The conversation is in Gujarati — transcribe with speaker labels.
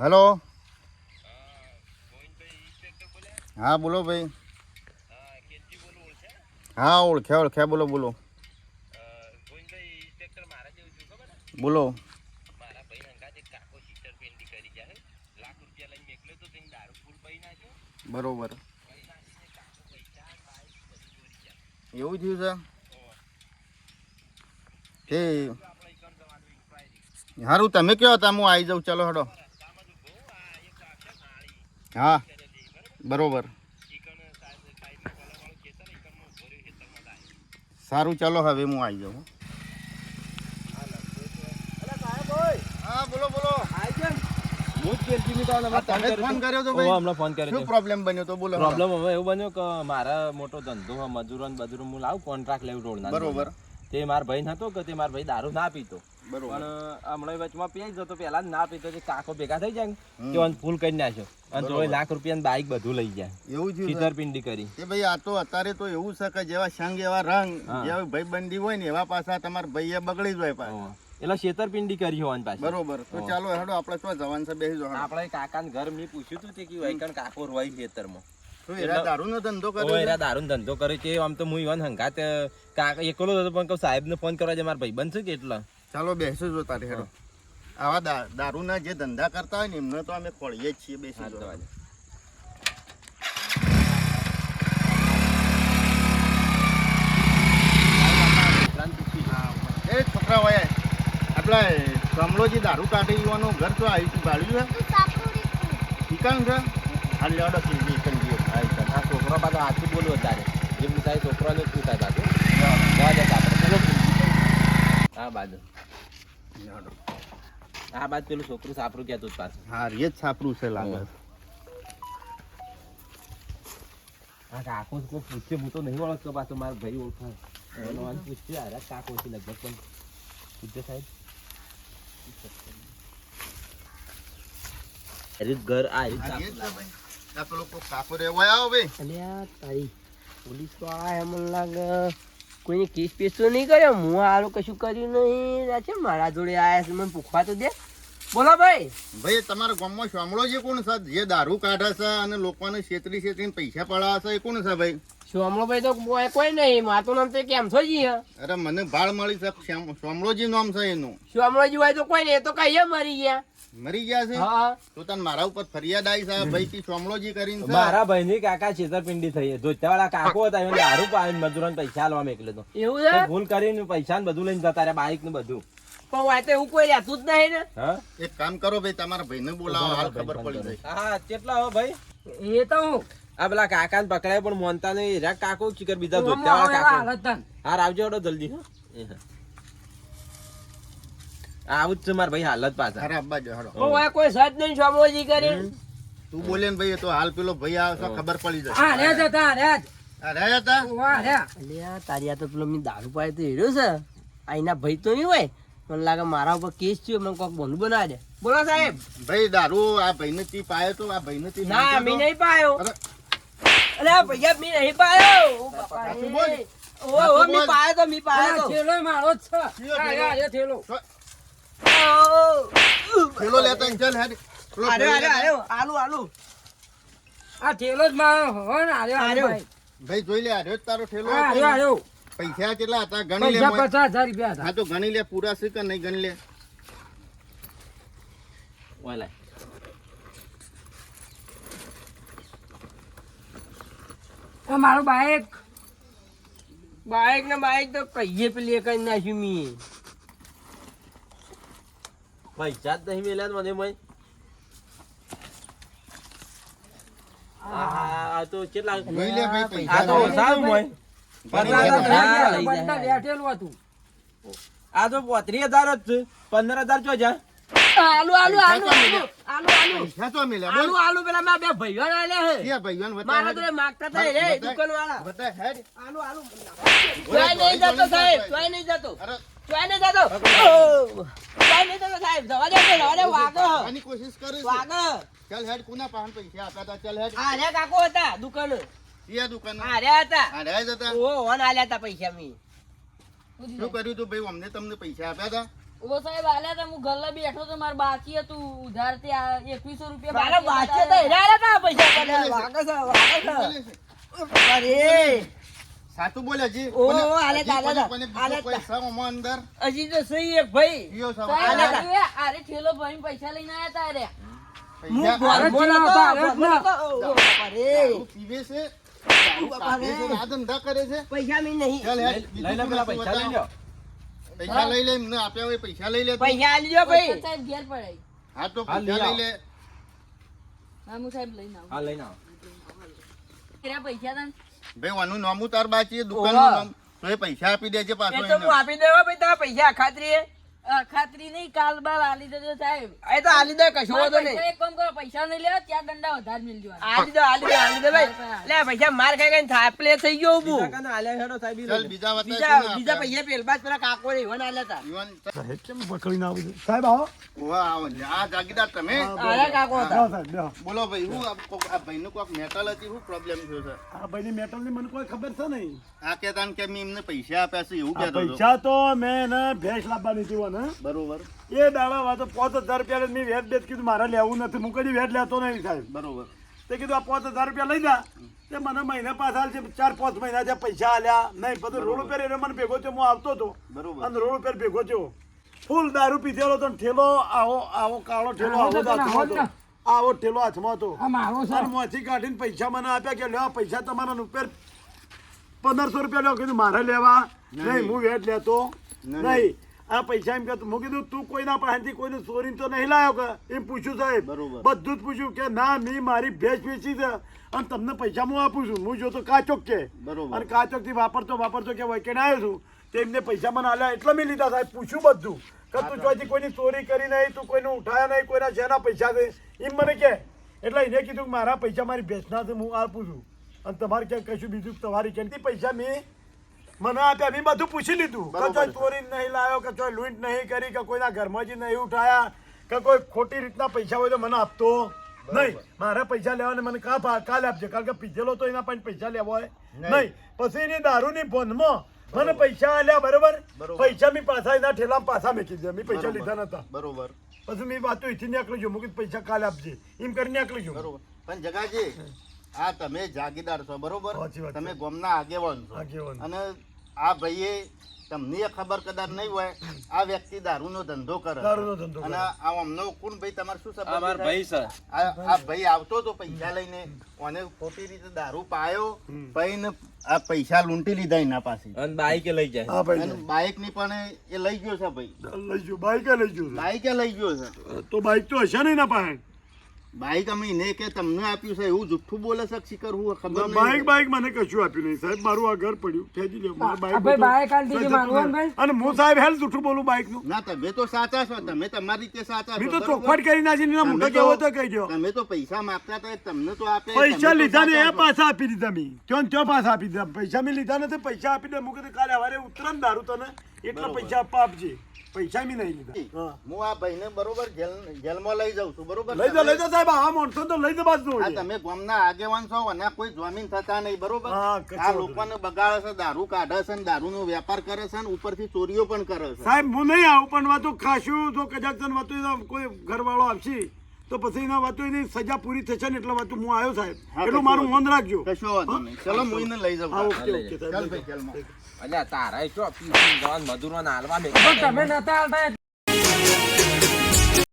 Speaker 1: હેલો. હા બોલો ભાઈ. હા ઓળખ્યા બોલો બોલો બોલો. બરોબર એવું થયું છે તે સારું તમે કયો હતા હું આવી જાઉં. ચાલો હેડો. હા બરોબર સારું ચાલો હવે હું આવી જાઉં. હા બોલો બોલો. ફોન કર્યો તો ભાઈ.
Speaker 2: ફોન કર્યો
Speaker 1: શું પ્રોબ્લેમ બન્યો તો બોલો.
Speaker 2: પ્રોબ્લેમ હવે એવું બન્યો કે મારા મોટો ધંધો મજૂરો હું લાવું કોન્ટ્રાક્ટ લેવું રોડના.
Speaker 1: બરોબર.
Speaker 2: તે મારા ભાઈ હતો કે તે મારા ભાઈ દારૂ ના પીતો
Speaker 1: બરોબર.
Speaker 2: પણ હમણાં વચમાં પી જતો પેલા ના પીતો કાકો ભેગા થઈ જાય ને ફૂલ કરી નાખ્યો અને તો ₹1,00,000 બાઈક બધું લઈ જાય.
Speaker 1: એવું થયું
Speaker 2: છેતરપિંડી કરી
Speaker 1: કે ભાઈ આ તો અત્યારે તો એવું છે કે જેવા સંગ એવા રંગ જેવા ભાઈબંધી હોય ને એવા પાછા તમારા ભાઈ બગડી જ હોય પાછા.
Speaker 2: એટલે છેતરપિંડી કરી હોવાની પાછી.
Speaker 1: બરોબર. તો ચાલો હેડો આપણે શું જવાન છે બેસી જાવ.
Speaker 2: આપણે કાકા ને ઘર મેં પૂછ્યું હતું કે વૈકણ કાકો રોય ખેતરમાં
Speaker 1: દારૂનો ધંધો કર્યો.
Speaker 2: દારૂ ધંધો કરે છે. આમ તો હું ઈવન હંગાત કાકા એકલો હતો પણ સાહેબ ને ફોન કરવા છે મારા ભાઈ બનશે કે એટલા.
Speaker 1: ચાલો બેસી જો તારે હેડો. આવા દારૂના જે ધંધા કરતા હોય ને એમને તો અમે ખોળીએ જ છીએ. બેસી જવા. એ છોકરા હોય આપડા કમલોજી દારૂ કાઢી યુવાનું ઘર તો આવી ભાડ્યું છે ઠીકાણ છે. હાલ લેવડો
Speaker 2: આ છોકરો પાછો હાથું બોલું અત્યારે એમ થાય છોકરાને શું થાય પાછું. હા બાજુ આ બાદ પેલું છોકરું સાપરું કહેતું પાછું.
Speaker 1: હા રે જ સાપરું છે લાગે.
Speaker 2: હા કાકો કોઈ પૂછે હું તો નહીં ઓળખતો પાછો મારો ભાઈ ઓળખાય પૂછશે અરે કાકો છે લગભગ પણ પૂછે સાહેબ ઘર આ
Speaker 1: પેલો કાકો રેવો આવો ભાઈ.
Speaker 3: અલ્યા તારી પોલીસ વાળા એમ લાગે કોઈને કેસ પેસ તો નહીં કર્યો. હું હારું કશું કર્યું નહીં છે. મારા જોડે આયા છે મને પૂછવા તો દે. બોલો ભાઈ.
Speaker 1: ભાઈ તમારા ગામમાં શામળોજી કોણ છે જે દારૂ કાઢે છે અને લોકોને છેતરીને પૈસા પડાવે છે એ કોણ છે ભાઈ?
Speaker 3: શામળોભાઈ તો કોઈ નહીં. મારું નામ તો કેમ છો જી?
Speaker 1: અરે મને ભાળ મળી છે શામળોજી નામ છે એનું.
Speaker 3: શામળોજી હોય તો કોઈ નહીં. તો કઈ મરી ગયા.
Speaker 1: મરી ગયા છે?
Speaker 3: હા.
Speaker 1: તો તને મારા ઉપર ફરિયાદ આવી છે ભાઈ કે શામળોજી કરીને છે.
Speaker 2: મારા ભાઈ ની કાકા છેતરપિંડી થઈ જોતા વાળા કાકો હતા એને દારૂ પાડીને મજૂરોને પૈસા આલવા મેકલે તો
Speaker 3: એવું છે.
Speaker 2: ભૂલ કરીને પૈસા ને બધું લઈને જતા રહ્યા બાઈક ને બધું.
Speaker 3: પણ હોય તો એવું કોઈ રહેતું જ નહીં ને.
Speaker 2: હા
Speaker 1: એક કામ કરો ભાઈ તમારા ભાઈને બોલાવો હાલ ખબર પડી જાય.
Speaker 2: હા કેટલા હો ભાઈ?
Speaker 3: એ તો હું
Speaker 2: આ પેલા કાકા ને પકડાય પણ મોનતા નહીં રા કાકો ચીકર બીજા જોતા વાળા કાકો. હા આવજો હડો જલ્દી. આવું જ છે મારા ભાઈ હાલત પાછા.
Speaker 1: અરે અબ્બા જો હાલો.
Speaker 3: હોય કોઈ સજ નહીં શામળોજી કરી.
Speaker 1: તું બોલે ને ભાઈ તો હાલ પેલો ભાઈ આવે તો ખબર પડી જાય.
Speaker 3: હા રે જતા રે
Speaker 1: અરે હતા
Speaker 3: વાહ રે. અલ્યા તારી આ તો પેલો મેં દારૂ પાય તો હેડ્યો છે. આઈના ભાઈ તો નહીં હોય. મને લાગે મારા ઉપર કેસ થયો. મને કોક બોલું બનાવી દે. બોલો સાહેબ.
Speaker 1: ભાઈ દારૂ આ ભાઈને તી પાયો તો આ ભાઈને તી
Speaker 3: ના મેં નહીં પાયો.
Speaker 1: અરે
Speaker 3: અરે ભૈયા મેં નહીં પાયો.
Speaker 1: સાચું બોલ.
Speaker 3: ઓ મી પાયો તો મી પાયો તો. થેલો મારો જ છે. આ થેલો.
Speaker 1: પેલો લેતા ચાલ હેડ.
Speaker 3: અરે આલુ આ થેલો જ મારો હો ને. અરે
Speaker 1: ભાઈ જોઈ લે આર્યો જ તારો ઠેલો.
Speaker 3: અરે
Speaker 1: પૈસા કેટલા હતા ગણી લે.
Speaker 3: પૈસા 50,000 રૂપિયા હતા.
Speaker 1: હા તો ગણી લે પૂરા છે કે નહીં ગણી લે.
Speaker 2: ઓલા
Speaker 3: મારું બાઈક ને બાઈક તો કહીએ પેલી કઈ નાખ્યું મી.
Speaker 2: પૈસા જ નહીં મેલ્યા મને ભાઈ. આ તો કેટલા
Speaker 1: જોઈ લે ભાઈ પૈસા.
Speaker 2: આ તો સારું ભાઈ.
Speaker 3: બેઠેલું હતું.
Speaker 2: આ તો 35,000 જ છે. 15,000 ચો જા.
Speaker 3: આલુ
Speaker 1: પૈસા તો મેલ્યા બોલ.
Speaker 3: પેલા મારા બે ભાઈઓ આલ્યા હે.
Speaker 1: ક્યાં ભાઈઓને
Speaker 3: મારા
Speaker 1: બતા
Speaker 3: તો માગતા હતા રે દુકાન વાળા.
Speaker 1: બતા હેડ.
Speaker 3: આલુ ચોય નહીં જતો સાહેબ. ચોય નહીં જતો.
Speaker 1: અરે
Speaker 3: ચોય નહીં જતો સાહેબ. જવા દે વાગો.
Speaker 1: આની કોશિશ કરીશ.
Speaker 3: વાગો.
Speaker 1: ચાલ હેડ કોના પાહન પૈસા આપ્યા હતા ચાલ હેડ.
Speaker 3: આ રે કાકો હતા દુકાન.
Speaker 1: ક્યાં દુકાન?
Speaker 3: આ રે હતા.
Speaker 1: આ રહ્યા જ હતા.
Speaker 3: ઓ ઓન આલ્યા હતા પૈસા મી.
Speaker 1: શું કર્યું તું ભાઈ અમને તમને પૈસા આપ્યા હતા?
Speaker 4: ઓ સાહેબ આલ્યા તા હું ગલ્લે બેઠો તો માર બાકી હતું ઉધાર તે 2100 રૂપિયા
Speaker 3: મારા બાચે તો હેરા હતા પૈસા પડ્યા વાગે છે અરે
Speaker 1: સાચું બોલે જી
Speaker 3: ઓ,
Speaker 1: કોને-
Speaker 3: આલે
Speaker 1: હજી
Speaker 3: આલે
Speaker 1: કોને-
Speaker 3: આલે
Speaker 1: કોને બીજો
Speaker 3: આલે
Speaker 1: કોઈ સમ આમાં અંદર
Speaker 3: હજી તો સહી એક ભાઈ
Speaker 1: ઈયો સમ.
Speaker 4: સાહેબ
Speaker 3: આલ્યા તા.
Speaker 4: આલ્યા, આરે ઠેલો ભરીને પૈસા લઈને આયા તા રે
Speaker 1: પૈસા
Speaker 3: બોલ
Speaker 1: દારૂ
Speaker 3: અરે
Speaker 1: પીવે છે દારૂ કાઢે છે, આ ધંધા કરે છે.
Speaker 3: પૈસા મેં નહીં
Speaker 1: ચાલ હેડ,
Speaker 2: લઈ
Speaker 1: બીજું
Speaker 2: લે પેલા
Speaker 1: શું
Speaker 2: પૈસા લઈ
Speaker 1: બતાવો?
Speaker 2: લો
Speaker 1: પૈસા લઈ લે એમને આપ્યા હોય પૈસા લઈ લે તું.
Speaker 3: પૈસા આલી દો ભાઈ
Speaker 4: સાહેબ ઘેર પડાય
Speaker 1: હા તો
Speaker 2: હા, લઈ
Speaker 1: પૈસા
Speaker 2: આવો.
Speaker 1: લઈ લે
Speaker 4: હા હું સાહેબ લઈને આવું
Speaker 2: હા લઈને આવો
Speaker 4: કેટલા પૈસા તા
Speaker 1: ભાઈ વાનું નામું તાર બાકી
Speaker 3: ઓવા.
Speaker 1: દુકાનનું નામ તો એ પૈસા આપી દેજે પાછો
Speaker 3: એ તો હું
Speaker 1: એને.
Speaker 3: આપી દેવા ભાઈ તારા પૈસા ખાતરી
Speaker 4: ખાતરી નહીં કાલ બાલ આલી દેજો સાહેબ
Speaker 3: એ તો આલી દે કશો
Speaker 4: મારા
Speaker 3: વાંધો નહીં
Speaker 4: પૈસા એક કામ કરો પૈસા નહીં લેવા ત્યાં દંડા વધારે મિલજો
Speaker 3: આલી દે ભાઈ લે પૈસા માર ખાઈ ખાઈને થાપલે થઈ ગયો ઊભું.
Speaker 2: બીજા કાને આલ્યા હેડો સાહેબ ઈ લઈ
Speaker 1: ચાલ
Speaker 2: લે.
Speaker 1: બીજા વતા
Speaker 3: બીજા
Speaker 1: શું
Speaker 3: બીજા
Speaker 1: આપ્યા?
Speaker 3: પૈસા પેલબાજ પેલા કાકો ને ઈવન આલ્યા તા
Speaker 1: યુવાન
Speaker 5: સાહેબ કેમ પકડીને આવું છું? સાહેબ આવો
Speaker 1: ઓવા આવો છે. આ જાગીરદાર તમે
Speaker 3: આલ્યા કાકો હતા
Speaker 5: બેહો સાહેબ બેહો.
Speaker 1: બોલો ભાઈ હું આ ભાઈનું કોઈક મેટલ હતી શું પ્રોબ્લેમ થયો છે
Speaker 5: આ ભાઈની મેટલની મને કોઈ ખબર છે નહીં.
Speaker 1: આ કહેતા ને કે મેં એમને પૈસા આપ્યા છે એવું
Speaker 5: આ
Speaker 1: કહેતો હતો.
Speaker 5: પૈસા તો મેં એને ભેંસ લાવવાની હતી ને
Speaker 1: બરોબર
Speaker 5: એ દાડા વાતો 5000 રૂપિયા મેં વેચ બેચ કીધું મારે લેવું નથી હું કદી વેચ લેતો નહીં સાહેબ
Speaker 1: બરોબર
Speaker 5: તે કીધું આ 5000 રૂપિયા લઈ જા તે મને મહિને પાછા છે 4-5 મહિના થયા પૈસા આલ્યા નહીં બધું રોડ ઉપર એને મને ભેગો થયો હું આવતો હતો
Speaker 1: બરોબર
Speaker 5: અને રોડ ઉપર ભેગો થયો ફૂલ દારૂ પીધેલો હતો ને ઠેલો આવો કાળો ઠેલો આવો જ હાથમાં હતો આવો ઠેલો હાથમાં હતો અને મોંથી કાઢીને પૈસા મને આપ્યા કે લેવા પૈસા તમારા ઉપર 1500 રૂપિયા લેવા કીધું મારે લેવા નહીં હું વેચ લેતો નહીં આ પૈસા એમ કહેતો હું કીધું તું કોઈના પાસેથી કોઈને ચોરીને તો નહીં લાવ્યો કે એમ પૂછ્યું સાહેબ
Speaker 1: બરોબર.
Speaker 5: બધું જ પૂછ્યું કે ના મેં મારી ભેંસ વેચી છે અને તમને પૈસા હું આપું છું હું જોતો કાચોક કે
Speaker 1: બરોબર.
Speaker 5: અને કાચોકથી વાપરતો કે વૈકેને આવ્યો છું તે એમને પૈસા મને આલ્યા એટલે મેં લીધા સાહેબ પૂછ્યું બધું કે તું ચોથી કોઈની ચોરી કરી નહીં તું કોઈને ઉઠાયા નહીં કોઈના શેના પૈસા છે એમ મને કે એટલે એને કીધું કે મારા પૈસા મારી ભેંસના છે હું આપું છું અને તમારે ક્યાંક કશું બીજું તમારી ક્યાંથી પૈસા મેં મને આપ્યા મેં બધું પૂછી લીધું કે
Speaker 1: બરોબર
Speaker 5: કોઈ
Speaker 1: છે.
Speaker 5: ચોરી નહીં લાવ્યો કે કોઈ લૂંટ નહીં કરી કે કોઈના ઘરમાંથી નહીં ઉઠાયા કે કોઈ ખોટી રીતના પૈસા હોય તો મને આપતો નહીં મારા પૈસા લેવાને મને કાલે આપજે કારણ કે પીધેલો તો એના પાસે પૈસા લેવા હોય નહીં પછી એની દારૂની ભોનમાં મને પૈસા આલ્યા બરોબર
Speaker 1: બરોબર.
Speaker 5: પૈસા મેં પાછા એના ઠેલા પાછા મેકી દીધા મેં પૈસા
Speaker 1: બરોબર.
Speaker 5: લીધા નતા
Speaker 1: બરોબર
Speaker 5: પછી મેં વાતો અહીંથી નીકળી ગયો મૂકી પૈસા કાલે આપજે એમ કરી નીકળી ગયો
Speaker 1: બરોબર પણ જગાજી આ તમે જાગીરદાર છો બરોબર
Speaker 5: સાચી વાત છે.
Speaker 1: તમે ગામના આગેવાન છો
Speaker 5: આગેવાન.
Speaker 1: અને આ ભાઈએ તમને એ ખબર કદાચ નહીં હોય આ વ્યક્તિ દારૂનો ધંધો કરે
Speaker 5: દારૂનો ધંધો
Speaker 1: અને
Speaker 5: કરે.
Speaker 1: આ અમનો કોણ ભાઈ તમારે શું સંબંધ
Speaker 2: આ મારા ભાઈ
Speaker 1: છે?
Speaker 2: સર
Speaker 1: આ ભાઈ આવતો તો પૈસા લઈને અને ખોટી રીતે દારૂ પાયો પૈને આ પૈસા લૂંટી લીધા એના પાસે
Speaker 2: અને બાઈકે લઈ જાય
Speaker 5: હા ભાઈ
Speaker 1: અને બાઇક ની પણ એ લઈ ગયો છે ભાઈ
Speaker 5: લઈ ગયો બાઈકે લઈ ગયો
Speaker 1: બાઇકે લઈ ગયો છે
Speaker 5: તો બાઈક તો હશે નહીં ના પાસે
Speaker 1: બાઇક અમે એને કે તમને આપ્યું છે એવું જુઠ્ઠું બોલે છે શિખર હું ખબર નહીં.
Speaker 5: બાઈક મને કશું આપ્યું નહીં સાહેબ મારું આ ઘર પડ્યું ખેંચી લ્યો મારું બાઈક
Speaker 3: ભાઈ
Speaker 5: હતું.
Speaker 3: બાઈક આલી દીધી
Speaker 5: જતું
Speaker 3: મારું
Speaker 5: રહ્યું.
Speaker 3: ભાઈ.
Speaker 5: અને હું સાહેબ હેલ જૂઠું બોલું બાઈક નું
Speaker 1: ના તમે તો સાચા છો તમે તમારી રીતે સાચા છો
Speaker 5: મેં તો
Speaker 1: બરોબર?
Speaker 5: ચોખવટ કરી નાખી એના
Speaker 1: તમે
Speaker 5: મોઢે
Speaker 1: તો-
Speaker 5: કેવો તો કહી દો
Speaker 1: તમે તો પૈસા માંગતા હતા તમને તો આપે
Speaker 5: પૈસા
Speaker 1: તમે તો
Speaker 5: લીધા ને એ
Speaker 1: સાચા છો.
Speaker 5: પાછા આપી દીધા મેં ત્યો ને ત્યો પાછા આપી દીધા પૈસા મેં લીધા નથી પૈસા આપી દે મૂકી દે કાલે હવારે ઉતરે ને દારૂ તને એટલા
Speaker 1: બરોબર.
Speaker 5: પૈસા આપવા આપજે પૈસા મેં નહીં લીધા હા.
Speaker 1: હું આ ભાઈને બરોબર જેલમાં લઈ જાઉં છું બરોબર
Speaker 5: લઈ જા સાહેબ આ માણસો તો લઈ જવા જ
Speaker 1: આ
Speaker 5: જોઈએ.
Speaker 1: તમે ગામના આગેવાન છો અને કોઈ જમીન થતા નહીં બરોબર
Speaker 5: હા, કશો
Speaker 1: આ
Speaker 5: વાંધો
Speaker 1: લોકોને બગાડે છે દારૂ કાઢે છે ને દારૂનો વેપાર કરે છે ને ઉપરથી ચોરીઓ પણ કરે છે
Speaker 5: સાહેબ હું નહીં આવું પણ વાતો ખાશું તો કદાચ તને વાતો એના કોઈ ઘરવાળો આપશે તો પછી એના વાતો એની સજા પૂરી થશે ને એટલે વાતો હું આવ્યો સાહેબ
Speaker 1: હા,
Speaker 5: એટલું
Speaker 1: કશો
Speaker 5: મારું
Speaker 1: વાંધો
Speaker 5: મન રાખજો
Speaker 1: કશો વાંધો નહીં ચલો હું એને લઈ જાઉં
Speaker 5: હા ઓકે ઓકે
Speaker 1: ચાલ
Speaker 5: સાહેબ
Speaker 1: ભાઈ જેલમાં
Speaker 2: અલ્યા તારા ચો પી જવાન મધુરવાન હાલવા
Speaker 3: તમે નતા આવતા